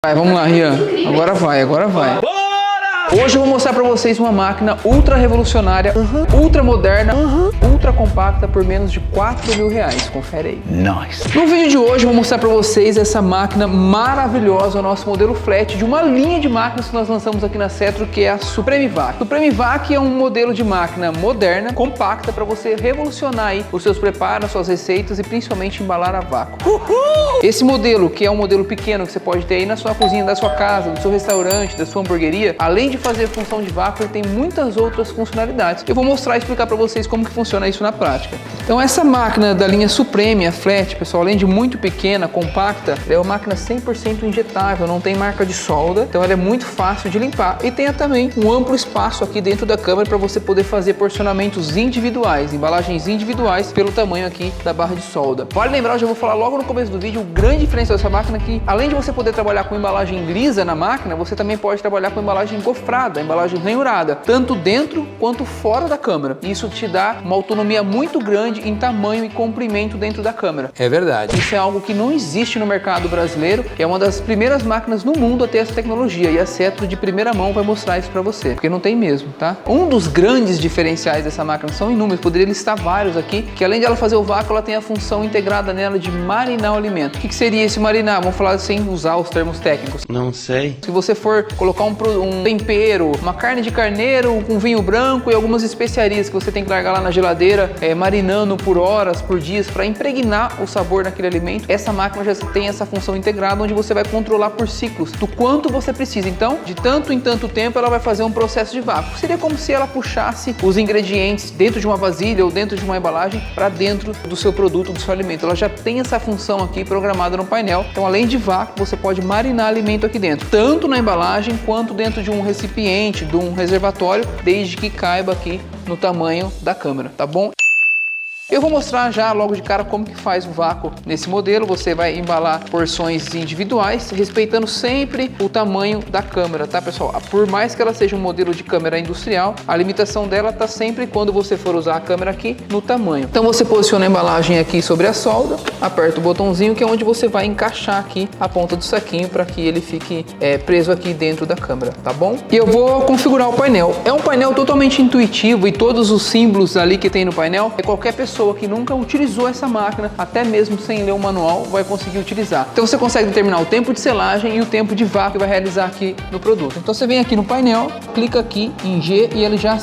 Vai, vamos lá, Rian. Agora vai, agora vai. Hoje eu vou mostrar pra vocês uma máquina ultra revolucionária, ultra moderna, ultra compacta por menos de R$4.000. Confere aí. Nice. No vídeo de hoje eu vou mostrar pra vocês essa máquina maravilhosa, o nosso modelo flat de uma linha de máquinas que nós lançamos aqui na Setro, que é a Supreme Vac. Supreme Vac é um modelo de máquina moderna, compacta, para você revolucionar aí os seus preparos, suas receitas e principalmente embalar a vácuo. Esse modelo, que é um modelo pequeno que você pode ter aí na sua cozinha da sua casa, do seu restaurante, da sua hamburgueria, além de fazer função de vácuo, ele tem muitas outras funcionalidades. Eu vou mostrar e explicar para vocês como que funciona isso na prática. Então essa máquina da linha Supreme, a Flat, pessoal, além de muito pequena, compacta, ela é uma máquina 100% injetável, não tem marca de solda, então ela é muito fácil de limpar e tem também um amplo espaço aqui dentro da câmara para você poder fazer porcionamentos individuais, embalagens individuais pelo tamanho aqui da barra de solda. Vale lembrar, eu já vou falar logo no começo do vídeo, o grande diferencial dessa máquina é que, além de você poder trabalhar com embalagem lisa na máquina, você também pode trabalhar com embalagem gofrada, embalagem ranhurada, tanto dentro quanto fora da câmara. Isso te dá uma autonomia muito grande em tamanho e comprimento dentro da câmara. É verdade. Isso é algo que não existe no mercado brasileiro, é uma das primeiras máquinas no mundo a ter essa tecnologia, e a Setro de primeira mão vai mostrar isso para você, porque não tem mesmo, tá? Um dos grandes diferenciais dessa máquina são inúmeros, poderia listar vários aqui, que além de ela fazer o vácuo, ela tem a função integrada nela de marinar o alimento. O que seria esse marinar? Vamos falar sem usar os termos técnicos. Não sei. Se você for colocar um tempero, uma carne de carneiro com vinho branco e algumas especiarias que você tem que largar lá na geladeira, marinando por horas, por dias, para impregnar o sabor naquele alimento, essa máquina já tem essa função integrada, onde você vai controlar por ciclos do quanto você precisa. Então, de tanto em tanto tempo, ela vai fazer um processo de vácuo. Seria como se ela puxasse os ingredientes dentro de uma vasilha ou dentro de uma embalagem para dentro do seu produto, do seu alimento. Ela já tem essa função aqui programada no painel. Então, além de vácuo, você pode marinar alimento aqui dentro, tanto na embalagem quanto dentro de um recipiente, de um reservatório, desde que caiba aqui no tamanho da câmera, tá bom? Eu vou mostrar já logo de cara como que faz o vácuo nesse modelo. Você vai embalar porções individuais, respeitando sempre o tamanho da câmera, tá, pessoal? Por mais que ela seja um modelo de câmera industrial, a limitação dela tá sempre, quando você for usar a câmera aqui, no tamanho. Então você posiciona a embalagem aqui sobre a solda, aperta o botãozinho, que é onde você vai encaixar aqui a ponta do saquinho para que ele fique preso aqui dentro da câmera, tá bom? E eu vou configurar o painel. É um painel totalmente intuitivo e todos os símbolos ali que tem no painel, qualquer pessoa que nunca utilizou essa máquina, até mesmo sem ler o manual, vai conseguir utilizar. Então você consegue determinar o tempo de selagem e o tempo de vácuo que vai realizar aqui no produto. Então você vem aqui no painel, clica aqui em G e ele já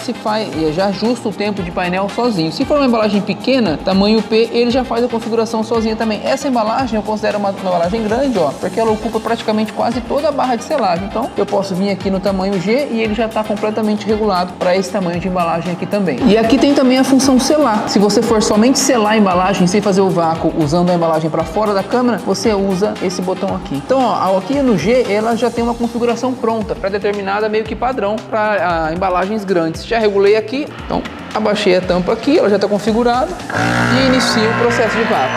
já ajusta o tempo de painel sozinho. Se for uma embalagem pequena, tamanho P, ele já faz a configuração sozinho também. Essa embalagem eu considero uma embalagem grande, ó, porque ela ocupa praticamente quase toda a barra de selagem. Então eu posso vir aqui no tamanho G e ele já está completamente regulado para esse tamanho de embalagem aqui também. E aqui tem também a função selar. Se você for somente selar a embalagem sem fazer o vácuo, usando a embalagem para fora da câmera, você usa esse botão aqui. Então, ó, aqui no G, ela já tem uma configuração pronta, pré-determinada, meio que padrão para embalagens grandes. Já regulei aqui, então abaixei a tampa aqui, ela já está configurada e inicio o processo de vácuo.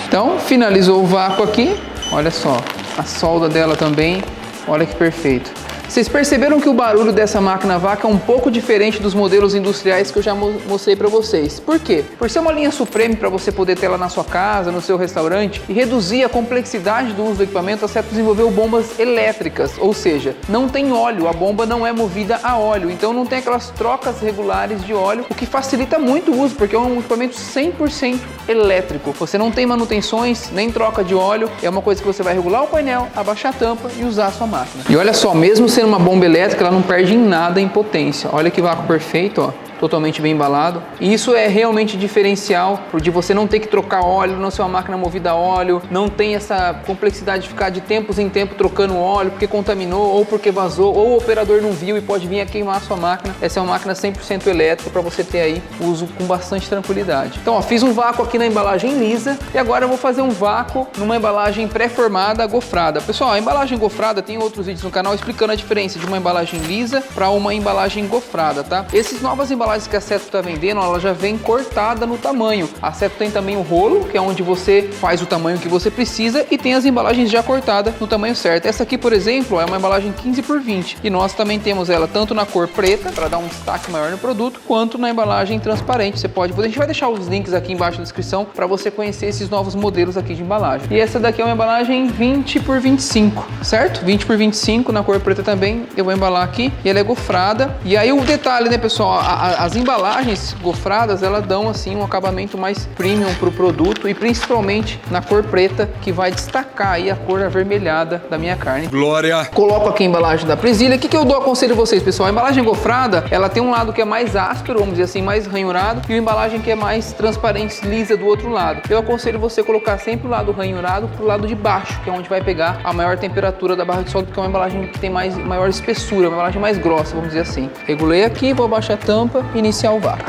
Então, finalizou o vácuo aqui, olha só, a solda dela também, olha que perfeito. Vocês perceberam que o barulho dessa máquina Vac é um pouco diferente dos modelos industriais que eu já mostrei para vocês. Por quê? Por ser uma linha Supreme para você poder ter ela na sua casa, no seu restaurante, e reduzir a complexidade do uso do equipamento, a Setro desenvolveu bombas elétricas, ou seja, não tem óleo, a bomba não é movida a óleo, então não tem aquelas trocas regulares de óleo, o que facilita muito o uso, porque é um equipamento 100% elétrico. Você não tem manutenções, nem troca de óleo, é uma coisa que você vai regular o painel, abaixar a tampa e usar a sua máquina. E olha só, mesmo sendo uma bomba elétrica, ela não perde em nada em potência. Olha que vácuo perfeito, ó. Totalmente bem embalado. E isso é realmente diferencial, de você não ter que trocar óleo, não ser uma máquina movida a óleo, não tem essa complexidade de ficar de tempos em tempo trocando óleo, porque contaminou, ou porque vazou, ou o operador não viu e pode vir a queimar a sua máquina. Essa é uma máquina 100% elétrica para você ter aí uso com bastante tranquilidade. Então, ó, fiz um vácuo aqui na embalagem lisa e agora eu vou fazer um vácuo numa embalagem pré-formada gofrada. Pessoal, a embalagem gofrada, tem outros vídeos no canal explicando a diferença de uma embalagem lisa para uma embalagem gofrada, tá? Essas novas embalagens embalagens que a Seto está vendendo, ela já vem cortada no tamanho. A Seto tem também o rolo, que é onde você faz o tamanho que você precisa, e tem as embalagens já cortadas no tamanho certo. Essa aqui, por exemplo, é uma embalagem 15 por 20 e nós também temos ela tanto na cor preta, para dar um destaque maior no produto, quanto na embalagem transparente. Você pode, a gente vai deixar os links aqui embaixo na descrição para você conhecer esses novos modelos aqui de embalagem. E essa daqui é uma embalagem 20 por 25, certo? 20 por 25 na cor preta também. Eu vou embalar aqui e ela é gofrada. E aí o detalhe, né, pessoal, as embalagens gofradas, elas dão assim um acabamento mais premium pro produto e principalmente na cor preta, que vai destacar aí a cor avermelhada da minha carne. Glória! Coloco aqui a embalagem da presilha. O que eu dou aconselho a vocês, pessoal? A embalagem gofrada, ela tem um lado que é mais áspero, vamos dizer assim, mais ranhurado, e uma embalagem que é mais transparente, lisa do outro lado. Eu aconselho você colocar sempre o lado ranhurado pro lado de baixo, que é onde vai pegar a maior temperatura da barra de solda, porque é uma embalagem que tem maior espessura, uma embalagem mais grossa, vamos dizer assim. Regulei aqui, vou abaixar a tampa e iniciar o vácuo.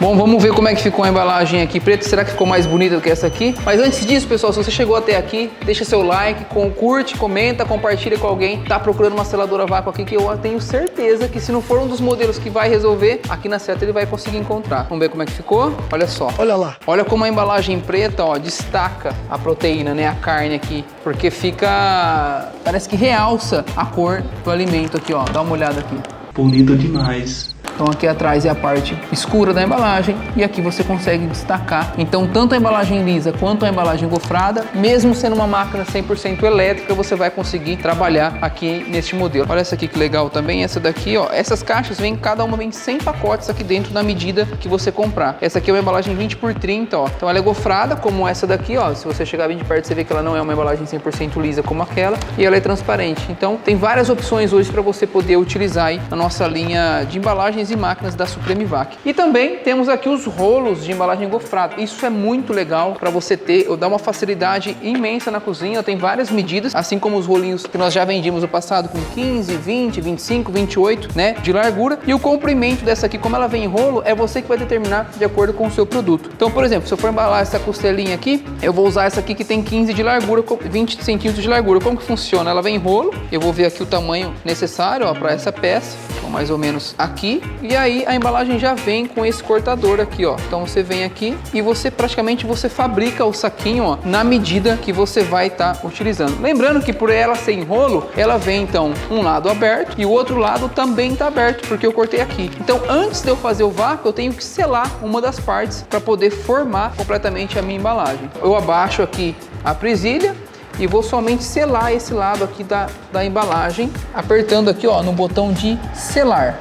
Bom, vamos ver como é que ficou a embalagem aqui preta. Será que ficou mais bonita do que essa aqui? Mas antes disso, pessoal, se você chegou até aqui, deixa seu like, curte, comenta, compartilha com alguém. Tá procurando uma seladora vácuo aqui, que eu tenho certeza que se não for um dos modelos que vai resolver, aqui na Seto ele vai conseguir encontrar. Vamos ver como é que ficou? Olha só. Olha lá. Olha como a embalagem preta, ó, destaca a proteína, né? A carne aqui. Porque fica... parece que realça a cor do alimento aqui, ó. Dá uma olhada aqui. Bonito demais. Então aqui atrás é a parte escura da embalagem e aqui você consegue destacar. Então tanto a embalagem lisa quanto a embalagem gofrada, mesmo sendo uma máquina 100% elétrica, você vai conseguir trabalhar aqui neste modelo. Olha essa aqui que legal também, essa daqui, ó. Essas caixas cada uma vem 100 pacotes aqui dentro na medida que você comprar. Essa aqui é uma embalagem 20 por 30, ó. Então ela é gofrada como essa daqui, ó. Se você chegar bem de perto, você vê que ela não é uma embalagem 100% lisa como aquela e ela é transparente. Então tem várias opções hoje para você poder utilizar aí na nossa linha de embalagens e máquinas da Supremivac. E também temos aqui os rolos de embalagem gofrada. Isso é muito legal para você ter, dá uma facilidade imensa na cozinha. Tem várias medidas, assim como os rolinhos que nós já vendimos no passado com 15, 20, 25, 28, né, de largura. E o comprimento dessa aqui, como ela vem em rolo, é você que vai determinar de acordo com o seu produto. Então, por exemplo, se eu for embalar essa costelinha aqui, eu vou usar essa aqui que tem 15 de largura, 20 centímetros de largura. Como que funciona? Ela vem em rolo, eu vou ver aqui o tamanho necessário, ó, para essa peça, então, mais ou menos aqui. E aí a embalagem já vem com esse cortador aqui, ó. Então você vem aqui e você praticamente fabrica o saquinho, ó, na medida que você vai estar utilizando. Lembrando que por ela ser em rolo, ela vem então um lado aberto e o outro lado também está aberto, porque eu cortei aqui. Então antes de eu fazer o vácuo, eu tenho que selar uma das partes para poder formar completamente a minha embalagem. Eu abaixo aqui a presilha e vou somente selar esse lado aqui da embalagem, apertando aqui, ó, no botão de selar.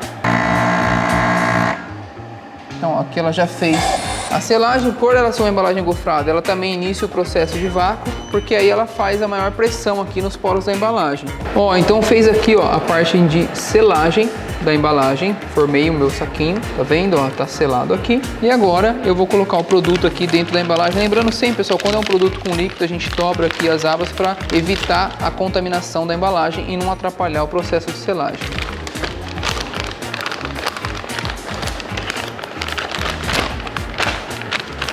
Então aqui ela já fez a selagem. Por ela ser uma embalagem gofrada, ela também inicia o processo de vácuo, porque aí ela faz a maior pressão aqui nos poros da embalagem. Ó, então fez aqui, ó, a parte de selagem da embalagem, formei o meu saquinho, tá vendo, ó, tá selado aqui. E agora eu vou colocar o produto aqui dentro da embalagem, lembrando sempre, pessoal, quando é um produto com líquido, a gente dobra aqui as abas para evitar a contaminação da embalagem e não atrapalhar o processo de selagem.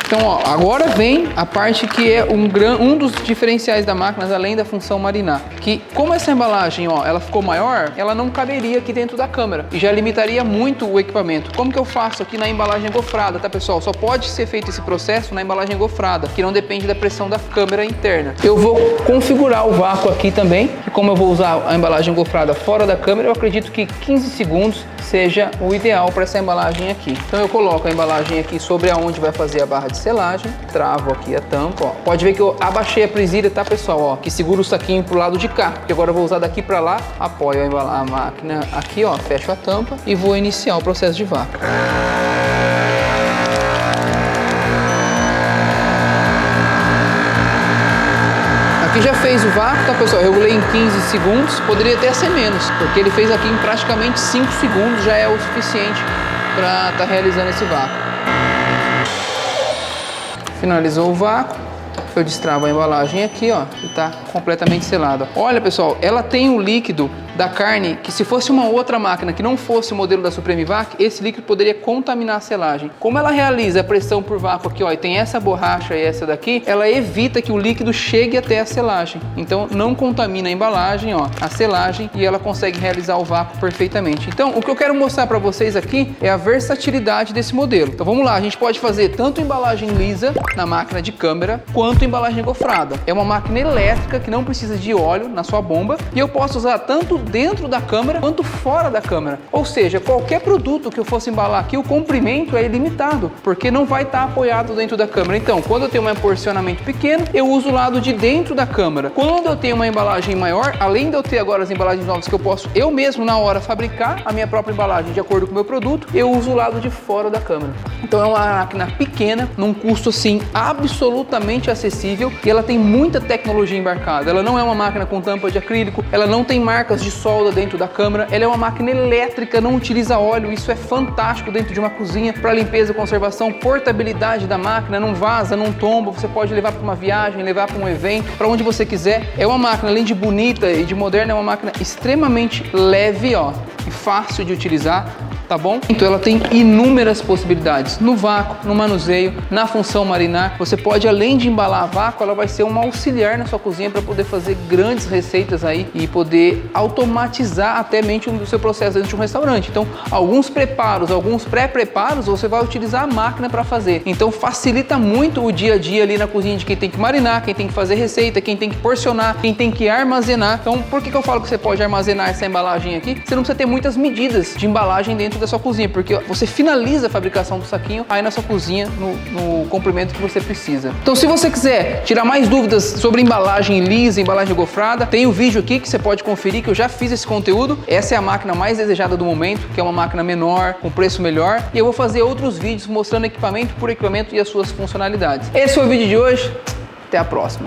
Então, ó, agora vem a parte que é um dos diferenciais da máquina, além da função marinar. Que, como essa embalagem, ó, ela ficou maior, ela não caberia aqui dentro da câmera e já limitaria muito o equipamento. Como que eu faço aqui na embalagem gofrada, tá, pessoal? Só pode ser feito esse processo na embalagem gofrada, que não depende da pressão da câmera interna. Eu vou configurar o vácuo aqui também, e como eu vou usar a embalagem gofrada fora da câmera, eu acredito que 15 segundos seja o ideal para essa embalagem aqui. Então eu coloco a embalagem aqui sobre aonde vai fazer a barra de selagem, travo aqui a tampa, ó. Pode ver que eu abaixei a presilha, tá, pessoal, ó, que segura o saquinho pro lado de cá, porque agora eu vou usar daqui para lá, apoio a máquina aqui, ó, fecho a tampa e vou iniciar o processo de vácuo. Aqui já fez o vácuo, tá, pessoal? Eu regulei em 15 segundos, poderia até ser menos, porque ele fez aqui em praticamente 5 segundos, já é o suficiente para estar realizando esse vácuo. Finalizou o vácuo, eu destravo a embalagem aqui, ó, e tá completamente selada. Olha, pessoal, ela tem um líquido da carne que, se fosse uma outra máquina que não fosse o modelo da Supremivac, esse líquido poderia contaminar a selagem. Como ela realiza a pressão por vácuo aqui, ó, e tem essa borracha e essa daqui, ela evita que o líquido chegue até a selagem. Então não contamina a embalagem, ó, a selagem, e ela consegue realizar o vácuo perfeitamente. Então o que eu quero mostrar para vocês aqui é a versatilidade desse modelo. Então vamos lá, a gente pode fazer tanto embalagem lisa na máquina de câmara, quanto embalagem gofrada. É uma máquina elétrica que não precisa de óleo na sua bomba, e eu posso usar tanto dentro da câmara quanto fora da câmara. Ou seja, qualquer produto que eu fosse embalar aqui, o comprimento é ilimitado, porque não vai estar apoiado dentro da câmara. Então, quando eu tenho um porcionamento pequeno, eu uso o lado de dentro da câmara. Quando eu tenho uma embalagem maior, além de eu ter agora as embalagens novas que eu posso eu mesmo na hora fabricar a minha própria embalagem de acordo com o meu produto, eu uso o lado de fora da câmara. Então é uma máquina pequena, num custo assim absolutamente acessível, e ela tem muita tecnologia embarcada. Ela não é uma máquina com tampa de acrílico, ela não tem marcas de solda dentro da câmara, ela é uma máquina elétrica, não utiliza óleo. Isso é fantástico dentro de uma cozinha para limpeza, conservação, portabilidade da máquina, não vaza, não tomba, você pode levar para uma viagem, levar para um evento, para onde você quiser. É uma máquina, além de bonita e de moderna, é uma máquina extremamente leve, ó, e fácil de utilizar. Tá bom? Então ela tem inúmeras possibilidades no vácuo, no manuseio, na função marinar. Você pode, além de embalar a vácuo, ela vai ser um auxiliar na sua cozinha para poder fazer grandes receitas aí e poder automatizar até mesmo o seu processo dentro de um restaurante. Então, alguns preparos, alguns pré-preparos, você vai utilizar a máquina para fazer. Então, facilita muito o dia a dia ali na cozinha de quem tem que marinar, quem tem que fazer receita, quem tem que porcionar, quem tem que armazenar. Então, por que eu falo que você pode armazenar essa embalagem aqui? Você não precisa ter muitas medidas de embalagem dentro da sua cozinha, porque você finaliza a fabricação do saquinho aí na sua cozinha no comprimento que você precisa. Então, se você quiser tirar mais dúvidas sobre embalagem lisa, embalagem gofrada, tem o vídeo aqui que você pode conferir, que eu já fiz esse conteúdo. Essa é a máquina mais desejada do momento, que é uma máquina menor, com preço melhor, e eu vou fazer outros vídeos mostrando equipamento por equipamento e as suas funcionalidades. Esse foi o vídeo de hoje, até a próxima.